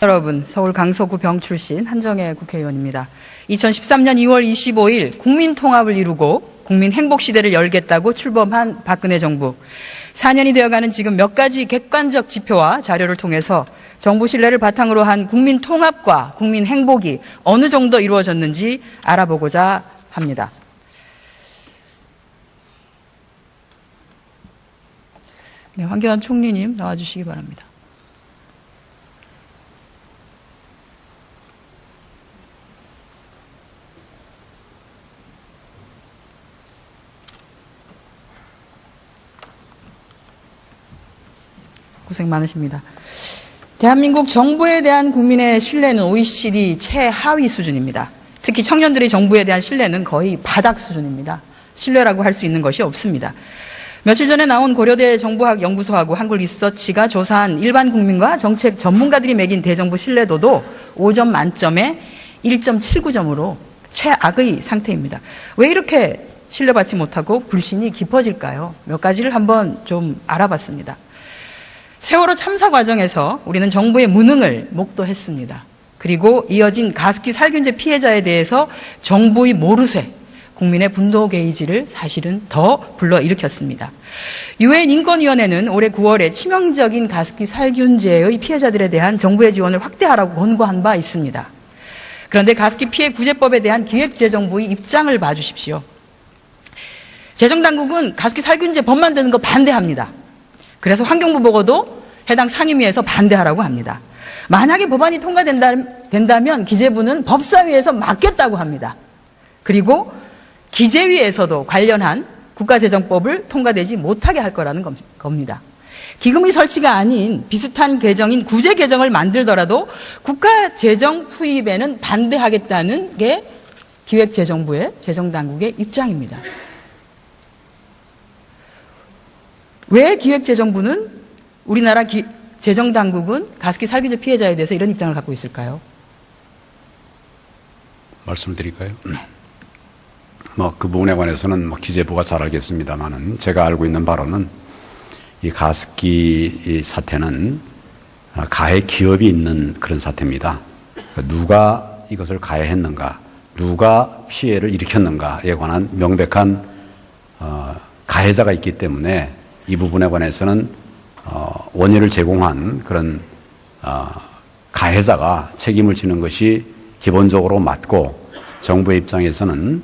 여러분, 서울 강서구 병 출신 한정혜 국회의원입니다. 2013년 2월 25일 국민통합을 이루고 국민행복시대를 열겠다고 출범한 박근혜 정부. 4년이 되어가는 지금 몇 가지 객관적 지표와 자료를 통해서 정부 신뢰를 바탕으로 한 국민통합과 국민행복이 어느 정도 이루어졌는지 알아보고자 합니다. 네, 황교안 총리님 나와주시기 바랍니다. 고생 많으십니다. 대한민국 정부에 대한 국민의 신뢰는 OECD 최하위 수준입니다. 특히 청년들의 정부에 대한 신뢰는 거의 바닥 수준입니다. 신뢰라고 할 수 있는 것이 없습니다. 며칠 전에 나온 고려대 정부학연구소하고 한국리서치가 조사한 일반 국민과 정책 전문가들이 매긴 대정부 신뢰도도 5점 만점에 1.79점으로 최악의 상태입니다. 왜 이렇게 신뢰받지 못하고 불신이 깊어질까요? 몇 가지를 한번 좀 알아봤습니다. 세월호 참사 과정에서 우리는 정부의 무능을 목도했습니다. 그리고 이어진 가습기 살균제 피해자에 대해서 정부의 모르쇠, 국민의 분노 게이지를 사실은 더 불러일으켰습니다. 유엔 인권위원회는 올해 9월에 치명적인 가습기 살균제의 피해자들에 대한 정부의 지원을 확대하라고 권고한 바 있습니다. 그런데 가습기 피해 구제법에 대한 기획재정부의 입장을 봐주십시오. 재정당국은 가습기 살균제 법 만드는 거 반대합니다. 그래서 환경부 보고도 해당 상임위에서 반대하라고 합니다. 만약에 법안이 통과된다면 기재부는 법사위에서 막겠다고 합니다. 그리고 기재위에서도 관련한 국가재정법을 통과되지 못하게 할 거라는 겁니다. 기금의 설치가 아닌 비슷한 개정인 구제 개정을 만들더라도 국가재정 투입에는 반대하겠다는 게 기획재정부의 재정당국의 입장입니다. 왜 기획재정부는 우리나라 재정당국은 가습기 살균제 피해자에 대해서 이런 입장을 갖고 있을까요? 말씀을 드릴까요? 그 부분에 관해서는 기재부가 잘 알겠습니다만은 제가 알고 있는 바로는 이 가습기 사태는 가해 기업이 있는 그런 사태입니다. 누가 이것을 가해했는가, 누가 피해를 일으켰는가에 관한 명백한 가해자가 있기 때문에 이 부분에 관해서는 원인을 제공한 그런 가해자가 책임을 지는 것이 기본적으로 맞고 정부의 입장에서는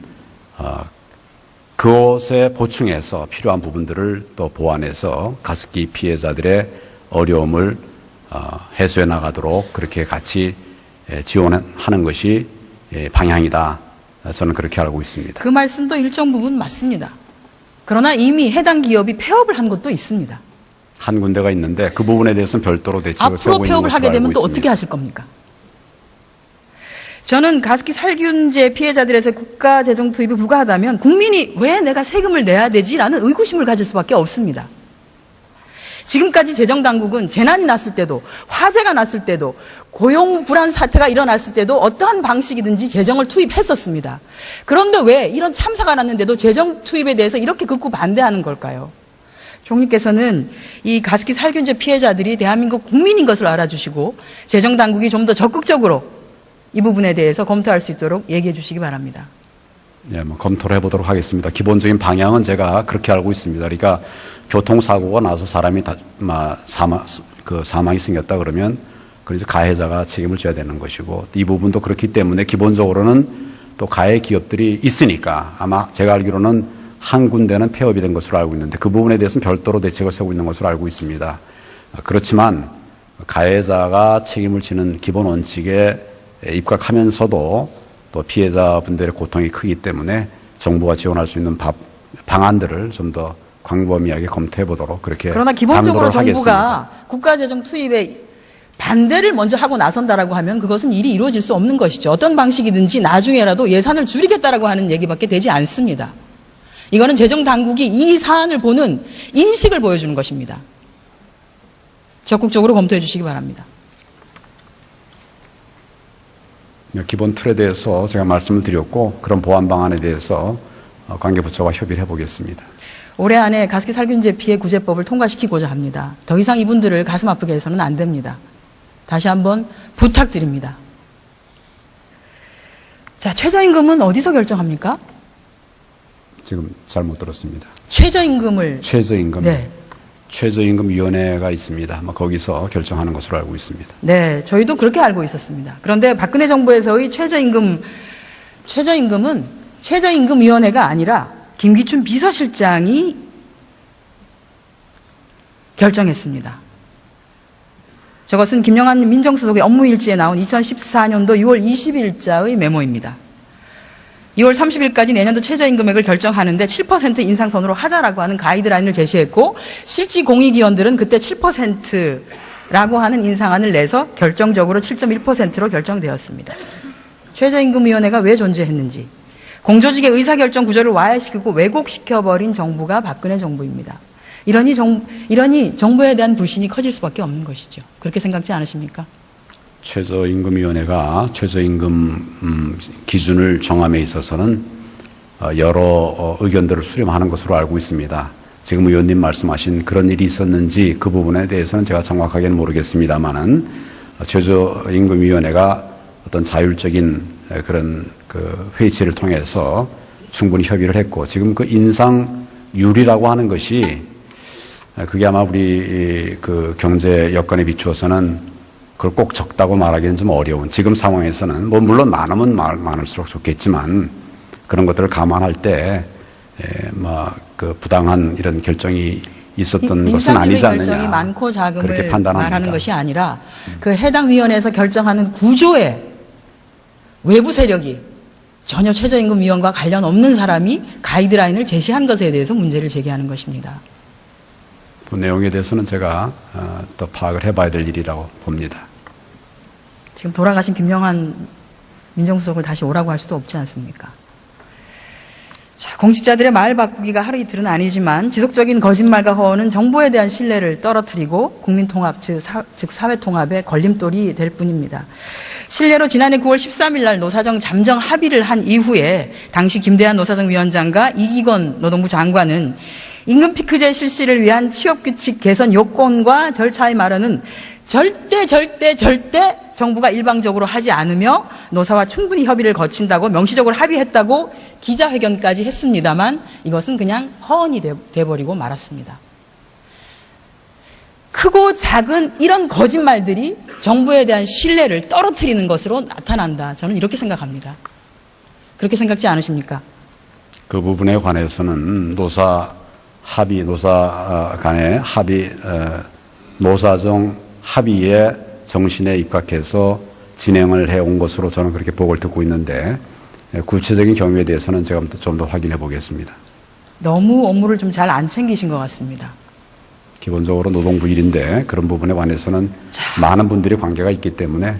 그것에 보충해서 필요한 부분들을 또 보완해서 가습기 피해자들의 어려움을 해소해 나가도록 그렇게 같이 지원하는 것이 방향이다. 저는 그렇게 알고 있습니다. 그 말씀도 일정 부분 맞습니다. 그러나 이미 해당 기업이 폐업을 한 것도 있습니다. 한 군데가 있는데 그 부분에 대해서는 별도로 대책을 세우고 있는 것으로 알고 있습니다. 앞으로 폐업을 하게 되면 또 어떻게 하실 겁니까? 저는 가습기 살균제 피해자들에서 국가 재정 투입이 불가하다면 국민이 왜 내가 세금을 내야 되지라는 의구심을 가질 수밖에 없습니다. 지금까지 재정당국은 재난이 났을 때도 화재가 났을 때도 고용 불안 사태가 일어났을 때도 어떠한 방식이든지 재정을 투입했었습니다. 그런데 왜 이런 참사가 났는데도 재정 투입에 대해서 이렇게 극구 반대하는 걸까요? 총리께서는 이 가습기 살균제 피해자들이 대한민국 국민인 것을 알아주시고 재정당국이 좀 더 적극적으로 이 부분에 대해서 검토할 수 있도록 얘기해 주시기 바랍니다. 네, 검토를 해보도록 하겠습니다. 기본적인 방향은 제가 그렇게 알고 있습니다. 그러니까 교통사고가 나서 사람이 사망이 생겼다 그러면 그래서 가해자가 책임을 져야 되는 것이고 이 부분도 그렇기 때문에 기본적으로는 또 가해 기업들이 있으니까 아마 제가 알기로는 한 군데는 폐업이 된 것으로 알고 있는데 그 부분에 대해서는 별도로 대책을 세우고 있는 것으로 알고 있습니다. 그렇지만 가해자가 책임을 지는 기본 원칙에 입각하면서도 또 피해자분들의 고통이 크기 때문에 정부가 지원할 수 있는 방안들을 좀 더 광범위하게 검토해 보도록 그렇게 그러나 기본적으로 정부가 하겠습니다. 국가재정 투입에 반대를 먼저 하고 나선다라고 하면 그것은 일이 이루어질 수 없는 것이죠. 어떤 방식이든지 나중에라도 예산을 줄이겠다라고 하는 얘기밖에 되지 않습니다. 이거는 재정당국이 이 사안을 보는 인식을 보여주는 것입니다. 적극적으로 검토해 주시기 바랍니다. 기본 틀에 대해서 제가 말씀을 드렸고 그런 보완 방안에 대해서 관계부처와 협의를 해보겠습니다. 올해 안에 가습기 살균제 피해 구제법을 통과시키고자 합니다. 더 이상 이분들을 가슴 아프게 해서는 안 됩니다. 다시 한번 부탁드립니다. 자, 최저임금은 어디서 결정합니까? 지금 잘못 들었습니다. 최저임금을. 최저임금. 네. 최저임금위원회가 있습니다. 거기서 결정하는 것으로 알고 있습니다. 네, 저희도 그렇게 알고 있었습니다. 그런데 박근혜 정부에서의 최저임금은 최저임금위원회가 아니라 김기춘 비서실장이 결정했습니다. 저것은 김영한 민정수석의 업무일지에 나온 2014년도 6월 20일자의 메모입니다. 2월 30일까지 내년도 최저임금액을 결정하는데 7% 인상선으로 하자라고 하는 가이드라인을 제시했고 실지 공익위원들은 그때 7%라고 하는 인상안을 내서 결정적으로 7.1%로 결정되었습니다. 최저임금위원회가 왜 존재했는지, 공조직의 의사결정 구조를 와해시키고 왜곡시켜버린 정부가 박근혜 정부입니다. 이러니 정부에 대한 불신이 커질 수밖에 없는 것이죠. 그렇게 생각지 않으십니까? 최저임금위원회가 최저임금 기준을 정함에 있어서는 여러 의견들을 수렴하는 것으로 알고 있습니다. 지금 의원님 말씀하신 그런 일이 있었는지 그 부분에 대해서는 제가 정확하게는 모르겠습니다만은 최저임금위원회가 어떤 자율적인 그런 그 회의체를 통해서 충분히 협의를 했고, 지금 그 인상률이라고 하는 것이 그게 아마 우리 그 경제 여건에 비추어서는 그걸 꼭 적다고 말하기는 좀 어려운, 지금 상황에서는 물론 많으면 많을수록 좋겠지만 그런 것들을 감안할 때 그 부당한 이런 결정이 있었던 것은 아니지 않느냐, 결정이 많고 작음을 그렇게 판단합니다. 말하는 것이 아니라 그 해당 위원회에서 결정하는 구조에 외부 세력이 전혀 최저임금위원과 관련 없는 사람이 가이드라인을 제시한 것에 대해서 문제를 제기하는 것입니다. 그 내용에 대해서는 제가 더 파악을 해봐야 될 일이라고 봅니다. 지금 돌아가신 김영한 민정수석을 다시 오라고 할 수도 없지 않습니까? 자, 공직자들의 말 바꾸기가 하루 이틀은 아니지만 지속적인 거짓말과 허언은 정부에 대한 신뢰를 떨어뜨리고 국민통합, 즉 사회통합의 걸림돌이 될 뿐입니다. 실례로 지난해 9월 13일 날 노사정 잠정 합의를 한 이후에 당시 김대한 노사정위원장과 이기건 노동부 장관은 임금 피크제 실시를 위한 취업규칙 개선 요건과 절차의 마련은 절대 정부가 일방적으로 하지 않으며 노사와 충분히 협의를 거친다고 명시적으로 합의했다고 기자회견까지 했습니다만 이것은 그냥 허언이 돼버리고 말았습니다. 크고 작은 이런 거짓말들이 정부에 대한 신뢰를 떨어뜨리는 것으로 나타난다. 저는 이렇게 생각합니다. 그렇게 생각지 않으십니까? 그 부분에 관해서는 노사 간의 합의, 노사정 합의의 정신에 입각해서 진행을 해온 것으로 저는 그렇게 보고를 듣고 있는데, 구체적인 경우에 대해서는 제가 좀 더 확인해 보겠습니다. 너무 업무를 좀 잘 안 챙기신 것 같습니다. 기본적으로 노동부 일인데 그런 부분에 관해서는 많은 분들이 관계가 있기 때문에.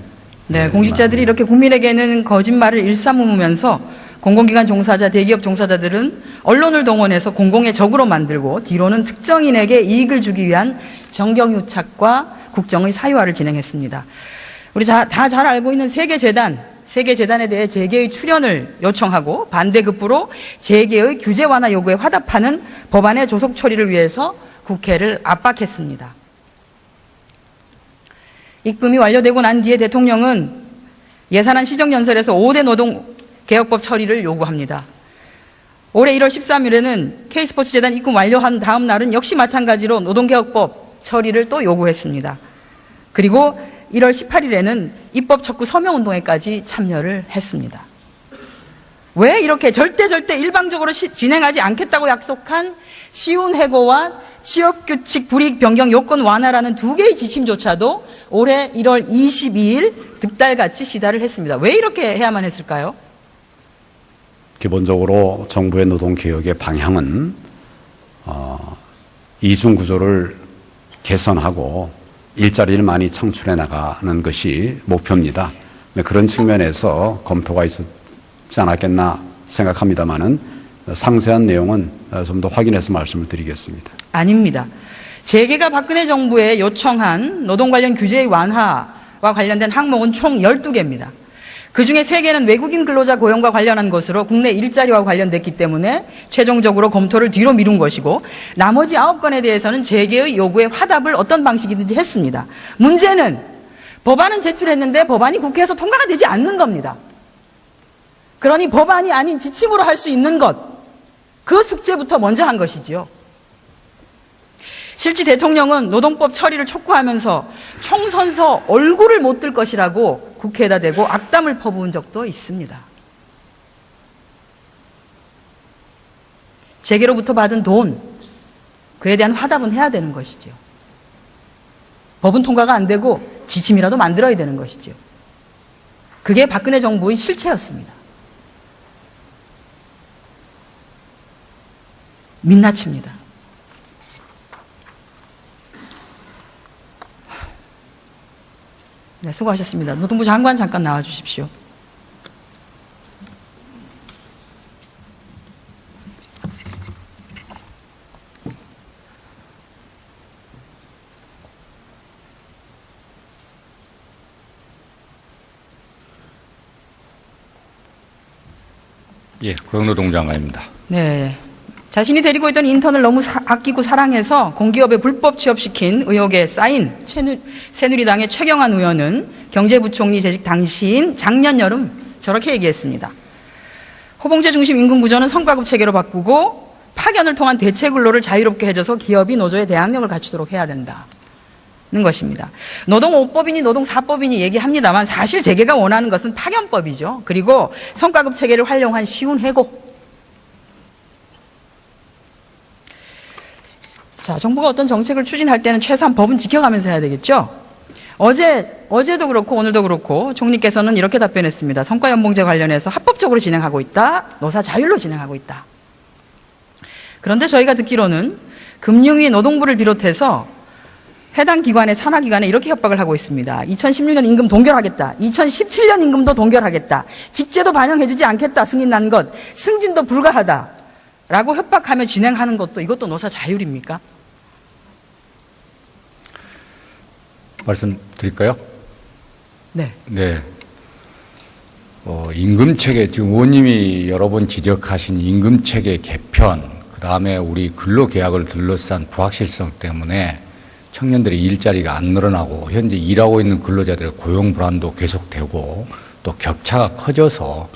네, 공직자들이 이렇게 국민에게는 거짓말을 일삼으면서 공공기관 종사자, 대기업 종사자들은 언론을 동원해서 공공의 적으로 만들고 뒤로는 특정인에게 이익을 주기 위한 정경유착과 국정의 사유화를 진행했습니다. 우리 다 잘 알고 있는 세계재단에 대해 재계의 출연을 요청하고 반대급부로 재계의 규제 완화 요구에 화답하는 법안의 조속 처리를 위해서 국회를 압박했습니다. 입금이 완료되고 난 뒤에 대통령은 예산안 시정연설에서 5대 노동개혁법 처리를 요구합니다. 올해 1월 13일에는 K스포츠재단 입금 완료한 다음 날은 역시 마찬가지로 노동개혁법 처리를 또 요구했습니다. 그리고 1월 18일에는 입법 촉구 서명운동회까지 참여를 했습니다. 왜 이렇게 절대 일방적으로 진행하지 않겠다고 약속한 쉬운 해고와 취업규칙 불이익 변경 요건 완화라는 두 개의 지침조차도 올해 1월 22일 득달같이 시달을 했습니다. 왜 이렇게 해야만 했을까요? 기본적으로 정부의 노동개혁의 방향은 이중구조를 개선하고 일자리를 많이 창출해 나가는 것이 목표입니다. 그런 측면에서 검토가 있었지 않았겠나 생각합니다마는 상세한 내용은 좀 더 확인해서 말씀을 드리겠습니다. 아닙니다. 재계가 박근혜 정부에 요청한 노동 관련 규제의 완화와 관련된 항목은 총 12개입니다. 그중에 3개는 외국인 근로자 고용과 관련한 것으로 국내 일자리와 관련됐기 때문에 최종적으로 검토를 뒤로 미룬 것이고, 나머지 9건에 대해서는 재계의 요구에 화답을 어떤 방식이든지 했습니다. 문제는 법안은 제출했는데 법안이 국회에서 통과가 되지 않는 겁니다. 그러니 법안이 아닌 지침으로 할 수 있는 것, 그 숙제부터 먼저 한 것이지요. 실제 대통령은 노동법 처리를 촉구하면서 총선서 얼굴을 못 들 것이라고 국회에다 대고 악담을 퍼부은 적도 있습니다. 재계로부터 받은 돈, 그에 대한 화답은 해야 되는 것이죠. 법은 통과가 안 되고 지침이라도 만들어야 되는 것이죠. 그게 박근혜 정부의 실체였습니다. 민낯입니다. 네, 수고하셨습니다. 노동부 장관 잠깐 나와 주십시오. 예, 고영노동 장관입니다. 네. 자신이 데리고 있던 인턴을 너무 아끼고 사랑해서 공기업에 불법 취업시킨 의혹에 쌓인 새누리당의 최경환 의원은 경제부총리 재직 당시인 작년 여름 저렇게 얘기했습니다. 호봉제 중심 임금 구조는 성과급 체계로 바꾸고 파견을 통한 대체 근로를 자유롭게 해줘서 기업이 노조의 대항력을 갖추도록 해야 된다는 것입니다. 노동5법이니 노동4법이니 얘기합니다만 사실 재계가 원하는 것은 파견법이죠. 그리고 성과급 체계를 활용한 쉬운 해고. 자, 정부가 어떤 정책을 추진할 때는 최소한 법은 지켜가면서 해야 되겠죠? 어제도 그렇고 오늘도 그렇고 총리께서는 이렇게 답변했습니다. 성과연봉제 관련해서 합법적으로 진행하고 있다. 노사 자율로 진행하고 있다. 그런데 저희가 듣기로는 금융위 노동부를 비롯해서 해당 기관의 산하기관에 이렇게 협박을 하고 있습니다. 2016년 임금 동결하겠다. 2017년 임금도 동결하겠다. 직제도 반영해주지 않겠다. 승인 난 것. 승진도 불가하다. 라고 협박하며 진행하는 것도 이것도 노사 자율입니까? 말씀드릴까요? 네. 네. 임금체계, 지금 의원님이 여러 번 지적하신 임금체계 개편, 그 다음에 우리 근로계약을 둘러싼 불확실성 때문에 청년들의 일자리가 안 늘어나고 현재 일하고 있는 근로자들의 고용 불안도 계속되고 또 격차가 커져서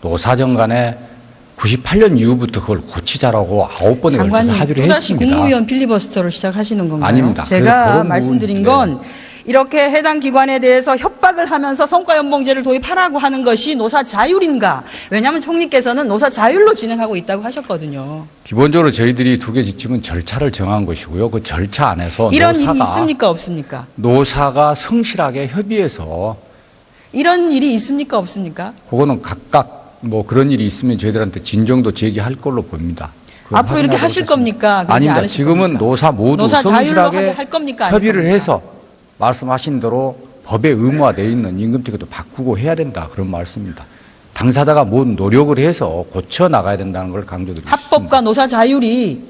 노사정 간에 98년 이후부터 그걸 고치자라고 9번에 걸쳐서 합의를 또다시 했습니다. 국무위원 필리버스터를 시작하시는 건가요? 아닙니다. 제가 말씀드린 건 이렇게 해당 기관에 대해서 협박을 하면서 성과연봉제를 도입하라고 하는 것이 노사 자율인가? 왜냐하면 총리께서는 노사 자율로 진행하고 있다고 하셨거든요. 기본적으로 저희들이 두 개 지침은 절차를 정한 것이고요. 그 절차 안에서 이런 일이 있습니까? 없습니까? 노사가 성실하게 협의해서 이런 일이 있습니까? 없습니까? 그거는 각각 뭐 그런 일이 있으면 저희들한테 진정도 제기할 걸로 봅니다. 앞으로 이렇게 하실 겁니까? 그러지 아닙니다. 않으실 지금은 겁니까? 노사 모두 노사 자율로 성실하게 하게 할 겁니까? 협의를 겁니까? 해서 말씀하신 대로 법에 의무화되어 있는 임금체계도 바꾸고 해야 된다. 그런 말씀입니다. 당사자가 뭔 노력을 해서 고쳐 나가야 된다는 걸 강조드리고 싶습니다. 합법과 노사 자율이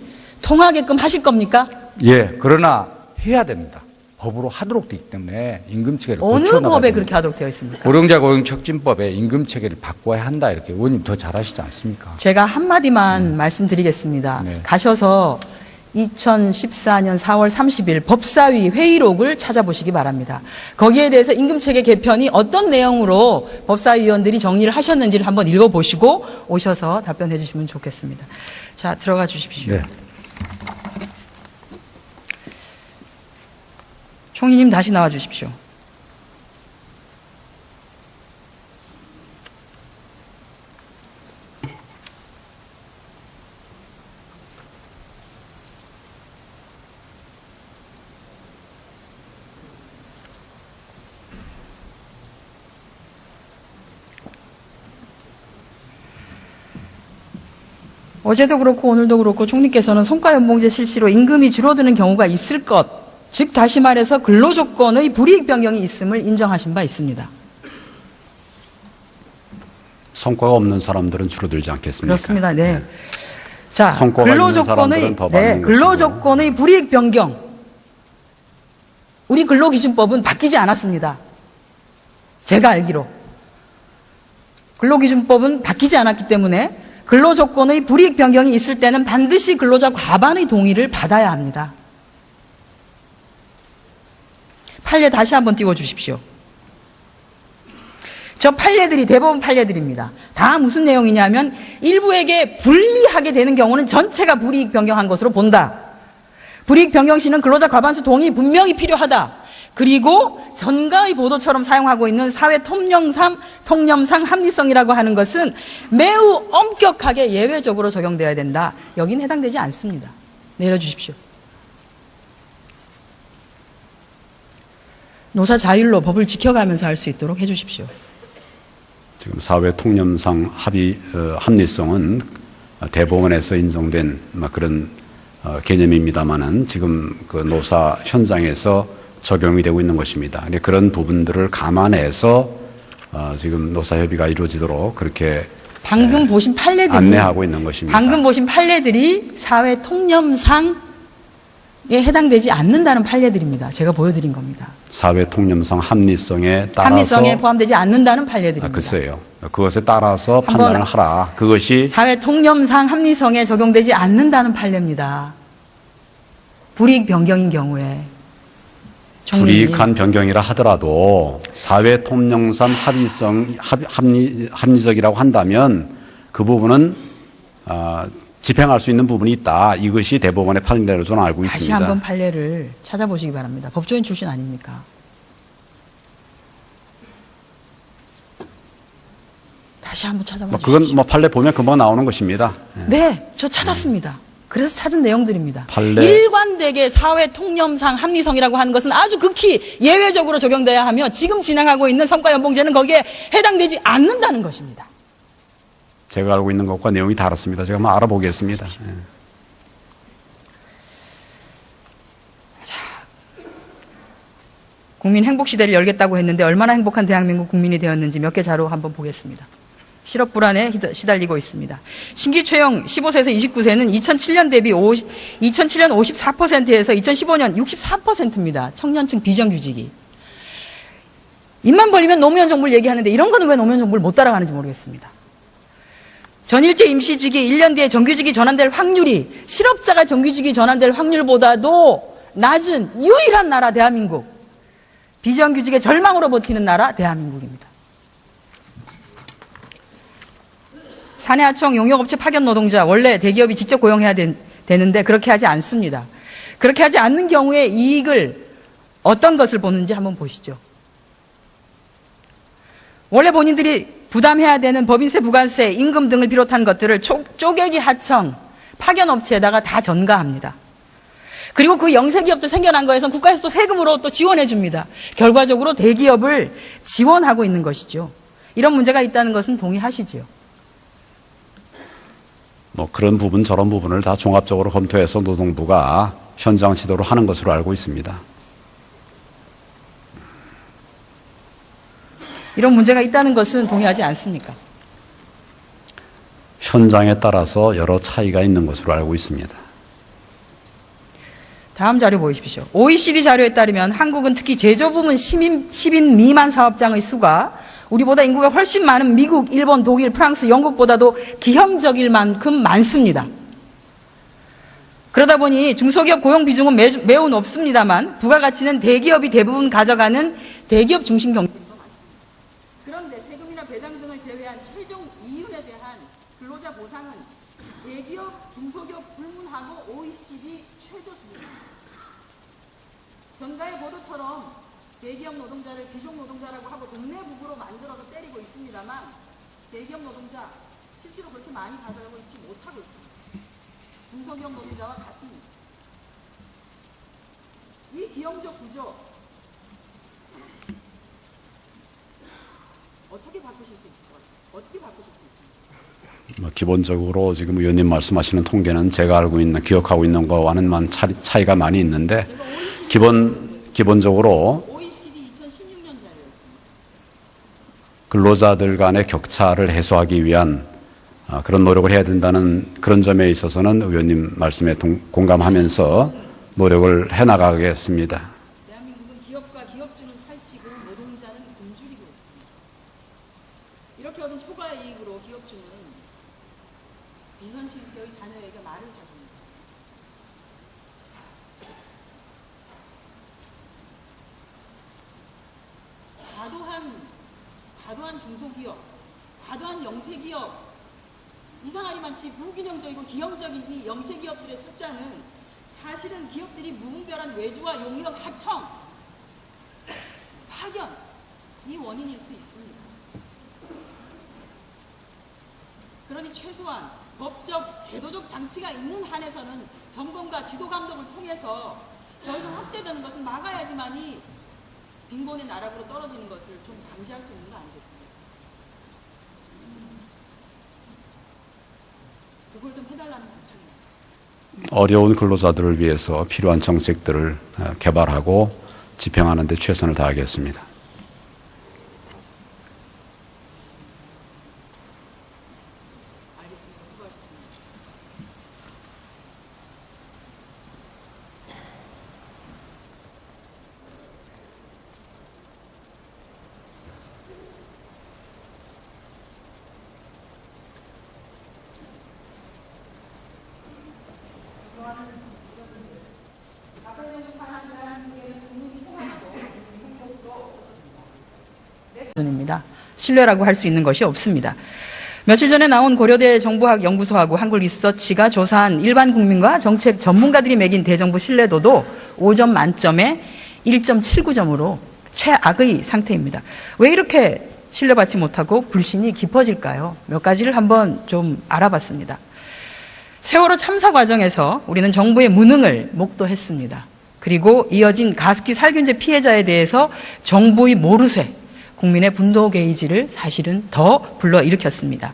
통하게끔 하실 겁니까? 예, 그러나 해야 됩니다. 법으로 하도록 되기 때문에 임금체계를 어느 고쳐 나가야 법에 됩니다. 그렇게 하도록 되어 있습니까? 고령자 고용촉진법에 임금체계를 바꿔야 한다. 이렇게 의원님 더 잘하시지 않습니까? 제가 한마디만 말씀드리겠습니다. 네. 가셔서 2014년 4월 30일 법사위 회의록을 찾아보시기 바랍니다. 거기에 대해서 임금체계 개편이 어떤 내용으로 법사위 의원들이 정리를 하셨는지를 한번 읽어보시고 오셔서 답변해 주시면 좋겠습니다. 자, 들어가 주십시오. 네. 총리님 다시 나와 주십시오. 어제도 그렇고 오늘도 그렇고 총리께서는 성과연봉제 실시로 임금이 줄어드는 경우가 있을 것, 즉 다시 말해서 근로조건의 불이익 변경이 있음을 인정하신 바 있습니다. 성과가 없는 사람들은 줄어들지 않겠습니까? 그렇습니다. 네. 자, 성과가 있는 사람들은 더 받는 근로조건의 불이익 변경. 우리 근로기준법은 바뀌지 않았습니다. 제가 알기로. 근로기준법은 바뀌지 않았기 때문에 근로조건의 불이익 변경이 있을 때는 반드시 근로자 과반의 동의를 받아야 합니다. 판례 다시 한번 띄워주십시오. 저 판례들이 대법원 판례들입니다. 다 무슨 내용이냐면 일부에게 불리하게 되는 경우는 전체가 불이익 변경한 것으로 본다. 불이익 변경 시는 근로자 과반수 동의 분명히 필요하다. 그리고 전가의 보도처럼 사용하고 있는 사회 통념상 합리성이라고 하는 것은 매우 엄격하게 예외적으로 적용되어야 된다. 여긴 해당되지 않습니다. 내려주십시오. 노사 자율로 법을 지켜가면서 할 수 있도록 해주십시오. 지금 사회 통념상 합리성은 대법원에서 인정된 그런 개념입니다만은 지금 그 노사 현장에서 적용이 되고 있는 것입니다. 그런 부분들을 감안해서 지금 노사협의가 이루어지도록 그렇게 방금 보신 판례들이 안내하고 있는 것입니다. 방금 보신 판례들이 사회 통념상에 해당되지 않는다는 판례들입니다. 제가 보여드린 겁니다. 사회 통념상 합리성에 따라서 합리성에 포함되지 않는다는 판례들입니다. 글쎄요. 그것에 따라서 판단을 하라. 그것이 사회 통념상 합리성에 적용되지 않는다는 판례입니다. 불이익 변경인 경우에 총리님. 불이익한 변경이라 하더라도 사회 통념상 합리적이라고 한다면 그 부분은 집행할 수 있는 부분이 있다. 이것이 대법원의 판례로 저는 알고 다시 있습니다. 한번 판례를 찾아보시기 바랍니다. 법조인 출신 아닙니까? 다시 한번 찾아봐 주십시오. 그건 판례 보면 금방 나오는 것입니다. 네, 저 찾았습니다. 그래서 찾은 내용들입니다. 판례. 일관되게 사회 통념상 합리성이라고 하는 것은 아주 극히 예외적으로 적용돼야 하며 지금 진행하고 있는 성과연봉제는 거기에 해당되지 않는다는 것입니다. 제가 알고 있는 것과 내용이 다릅니다. 제가 한번 알아보겠습니다. 국민 행복 시대를 열겠다고 했는데 얼마나 행복한 대한민국 국민이 되었는지 몇 개 자료 한번 보겠습니다. 실업 불안에 시달리고 있습니다. 신규 채용 15세에서 29세는 2007년 대비 2007년 54%에서 2015년 64%입니다. 청년층 비정규직이. 입만 벌리면 노무현 정부를 얘기하는데 이런 거는 왜 노무현 정부를 못 따라가는지 모르겠습니다. 전일제 임시직이 1년 뒤에 정규직이 전환될 확률이 실업자가 정규직이 전환될 확률보다도 낮은 유일한 나라 대한민국. 비정규직의 절망으로 버티는 나라 대한민국입니다. 사내하청 용역업체 파견 노동자 원래 대기업이 직접 고용해야 되는데 그렇게 하지 않습니다. 그렇게 하지 않는 경우에 이익을 어떤 것을 보는지 한번 보시죠. 원래 본인들이 부담해야 되는 법인세, 부가세, 임금 등을 비롯한 것들을 쪼개기 하청, 파견업체에다가 다 전가합니다. 그리고 그 영세기업도 생겨난 거에선 국가에서 또 세금으로 또 지원해 줍니다. 결과적으로 대기업을 지원하고 있는 것이죠. 이런 문제가 있다는 것은 동의하시죠? 그런 부분 저런 부분을 다 종합적으로 검토해서 노동부가 현장 지도를 하는 것으로 알고 있습니다. 이런 문제가 있다는 것은 동의하지 않습니까? 현장에 따라서 여러 차이가 있는 것으로 알고 있습니다. 다음 자료 보십시오. OECD 자료에 따르면 한국은 특히 제조부문 10인 미만 사업장의 수가 우리보다 인구가 훨씬 많은 미국, 일본, 독일, 프랑스, 영국보다도 기형적일 만큼 많습니다. 그러다 보니 중소기업 고용 비중은 매우 높습니다만 부가가치는 대기업이 대부분 가져가는 대기업 중심 경제가 많습니다. 그런데 세금이나 배당 등을 제외한 최종 이윤에 대한 근로자 보상은 대기업, 중소기업 불문하고 OECD 최저 수준입니다. 전가의 보도처럼 대기업 노동자를 귀족 노동자라고 하고 동네 부부로 만들어서 때리고 있습니다만 대기업 노동자 실제로 그렇게 많이 가져가고 있지 못하고 있습니다. 중소기업 노동자와 같습니다. 이 기형적 구조 어떻게 바꾸실 수 있을 것 같아요? 어떻게 바꾸실 수 있습니까? 기본적으로 지금 의원님 말씀하시는 통계는 제가 알고 있는, 기억하고 있는 것과는 차이가 많이 있는데 기본적으로 OECD 2016년 자료였습니다. 근로자들 간의 격차를 해소하기 위한 그런 노력을 해야 된다는 그런 점에 있어서는 의원님 말씀에 공감하면서 노력을 해나가겠습니다. 대한민국은 기업과 기업주는 살찌고 노동자는 굶주리고 있습니다. 이렇게 얻은 초과 이익으로 기업주는 비선실세의 자녀에게 말을 사줍니다. 과도한 중소기업, 과도한 영세기업, 이상하리만치 무균형적이고 기형적인 이 영세기업들의 숫자는 사실은 기업들이 무분별한 외주와 용역 하청, 파견, 이 원인일 수 있습니다. 그러니 최소한 법적, 제도적 장치가 있는 한에서는 점검과 지도 감독을 통해서 더 이상 확대되는 것은 막아야지만이 빈곤의 나락으로 떨어지는 것을 좀 방지할 수 있는 거 아니겠습니까? 그걸 좀 해달라는 부탁입니다. 어려운 근로자들을 위해서 필요한 정책들을 개발하고 집행하는 데 최선을 다하겠습니다. 입니다. 신뢰라고 할 수 있는 것이 없습니다. 며칠 전에 나온 고려대 정부학 연구소하고 한국리서치가 조사한 일반 국민과 정책 전문가들이 매긴 대정부 신뢰도도 5점 만점에 1.79점으로 최악의 상태입니다. 왜 이렇게 신뢰받지 못하고 불신이 깊어질까요? 몇 가지를 한번 좀 알아봤습니다. 세월호 참사 과정에서 우리는 정부의 무능을 목도했습니다. 그리고 이어진 가습기 살균제 피해자에 대해서 정부의 모르쇠, 국민의 분노 게이지를 사실은 더 불러일으켰습니다.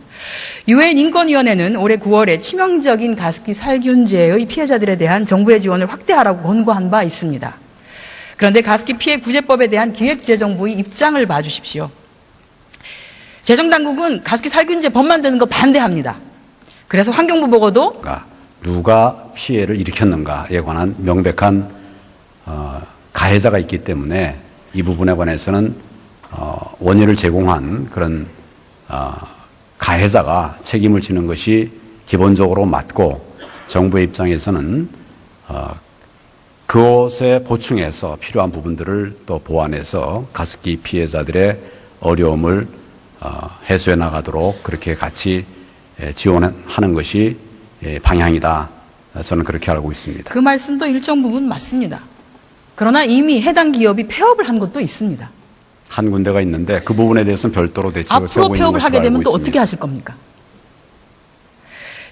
유엔 인권위원회는 올해 9월에 치명적인 가습기 살균제의 피해자들에 대한 정부의 지원을 확대하라고 권고한 바 있습니다. 그런데 가습기 피해 구제법에 대한 기획재정부의 입장을 봐주십시오. 재정당국은 가습기 살균제 법 만드는 거 반대합니다. 그래서 환경부 보고도 누가 피해를 일으켰는가에 관한 명백한 가해자가 있기 때문에 이 부분에 관해서는 원인을 제공한 그런 가해자가 책임을 지는 것이 기본적으로 맞고, 정부의 입장에서는 그것에 보충해서 필요한 부분들을 또 보완해서 가습기 피해자들의 어려움을 해소해 나가도록 그렇게 같이 지원하는 것이 방향이다. 저는 그렇게 알고 있습니다. 그 말씀도 일정 부분 맞습니다. 그러나 이미 해당 기업이 폐업을 한 것도 있습니다. 한 군데가 있는데 그 부분에 대해서는 별도로 대책을 앞으로 세우고 있는 폐업을 것으로 하게 되면 알고 또 있습니다. 어떻게 하실 겁니까?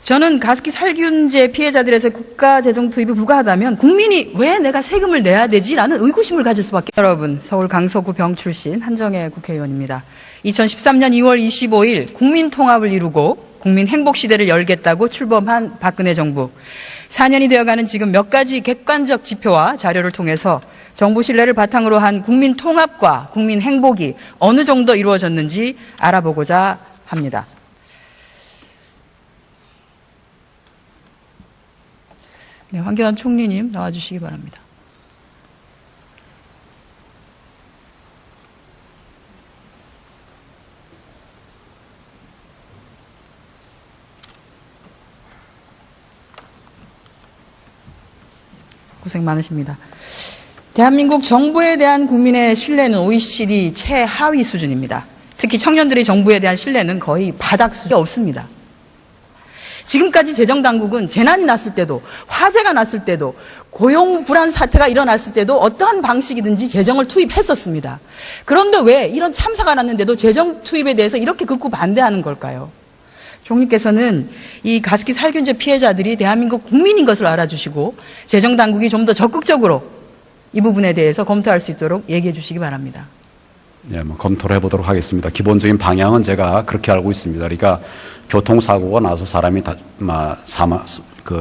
저는 가습기 살균제 피해자들에서 국가 재정 투입이 불가하다면 국민이 왜 내가 세금을 내야 되지라는 의구심을 가질 수밖에. 여러분, 서울 강서구 병 출신 한정혜 국회의원입니다. 2013년 2월 25일 국민 통합을 이루고 국민 행복 시대를 열겠다고 출범한 박근혜 정부. 4년이 되어가는 지금 몇 가지 객관적 지표와 자료를 통해서 정부 신뢰를 바탕으로 한 국민 통합과 국민 행복이 어느 정도 이루어졌는지 알아보고자 합니다. 네, 황교안 총리님 나와주시기 바랍니다. 고생 많으십니다. 대한민국 정부에 대한 국민의 신뢰는 OECD 최하위 수준입니다. 특히 청년들의 정부에 대한 신뢰는 거의 바닥 수준이 없습니다. 지금까지 재정당국은 재난이 났을 때도, 화재가 났을 때도, 고용 불안 사태가 일어났을 때도 어떠한 방식이든지 재정을 투입했었습니다. 그런데 왜 이런 참사가 났는데도 재정 투입에 대해서 이렇게 극구 반대하는 걸까요? 총리께서는 이 가습기 살균제 피해자들이 대한민국 국민인 것을 알아주시고 재정당국이 좀 더 적극적으로 이 부분에 대해서 검토할 수 있도록 얘기해 주시기 바랍니다. 네, 검토를 해보도록 하겠습니다. 기본적인 방향은 제가 그렇게 알고 있습니다. 그러니까 교통사고가 나서 사람이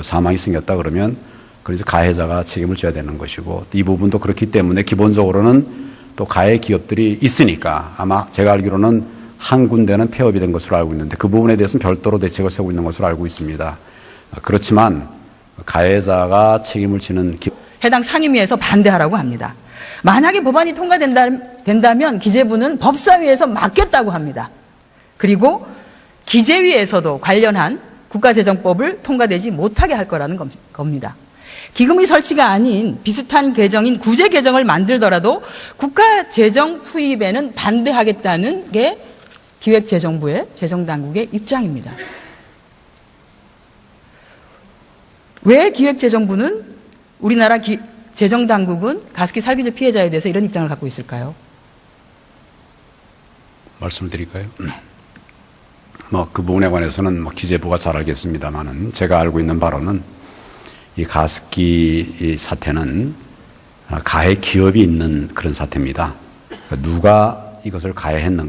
사망이 생겼다 그러면 그래서 가해자가 책임을 져야 되는 것이고, 이 부분도 그렇기 때문에 기본적으로는 또 가해 기업들이 있으니까 아마 제가 알기로는 한 군데는 폐업이 된 것으로 알고 있는데 그 부분에 대해서는 별도로 대책을 세우고 있는 것으로 알고 있습니다. 그렇지만 가해자가 책임을 지는 해당 상임위에서 반대하라고 합니다. 만약에 법안이 통과된다면 기재부는 법사위에서 막겠다고 합니다. 그리고 기재위에서도 관련한 국가재정법을 통과되지 못하게 할 거라는 겁니다. 기금의 설치가 아닌 비슷한 개정인 구제 개정을 만들더라도 국가재정 투입에는 반대하겠다는 게 기획재정부의 재정당국의 입장입니다. 왜 기획재정부는 우리나라 재정당국은 가습기 살균제 피해자에 대해서 이런 입장을 갖고 있을까요? 말씀을 드릴까요? 그 부분에 관해서는 기재부가 잘 알겠습니다만은 제가 알고 있는 바로는 이 가습기 사태는 가해 기업이 있는 그런 사태입니다. 누가 이것을 가해했는가?